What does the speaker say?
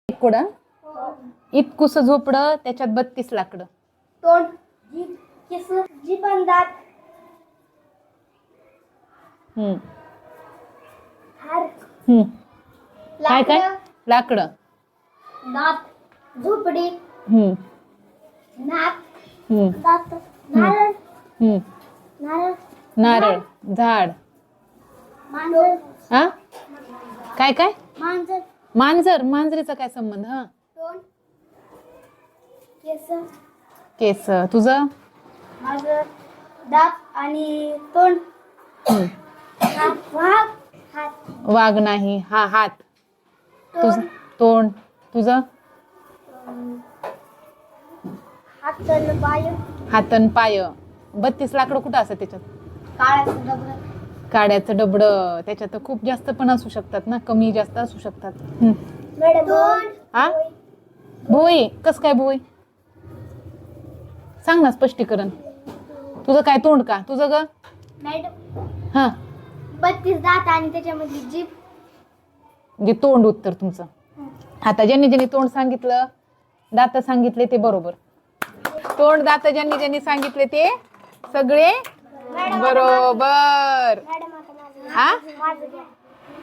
कुडा इतकुस झोपडं त्याच्यात 32 लाकडं. तोंड, जीभ, केस, जीभ आणि दात. हार, काय काय लाकडं, दात, झोपडी, नाक, दात, नारळ, नारळ, नारळ, झाड. मांजर, हा काय काय मांजर, मांजर. मांजरीचा काय संबंध? हा तोंड, केस, केस. तुझं? माझं दात आणि तोंड. वाघ, हात, वाघ नाही. हा हात. तुझं तोंड. तुझं? हात आणि पाय. हातन पाय. 32 लाकडं कुठं असतात त्याच्यात? काळ्याचं डबडं. काड्याचं डबडं. त्याच्यात तर खूप जास्त पण असू शकतात ना, कमी जास्त असू शकतात. तोंड, हा भोई. कस काय भोई? सांग ना स्पष्टीकरण. तुझं काय तोंड का? तुझं ग? मॅडम, हा 32 दात आणि त्याच्यामध्ये जीभ. म्हणजे तोंड उत्तर तुमचं. आता ज्यांनी ज्यांनी तोंड सांगितलं, दात सांगितले ते बरोबर. तोंड दात ज्यांनी ज्यांनी सांगितले ते सगळे बरोबर. मॅडम आता हा माझं घ्या.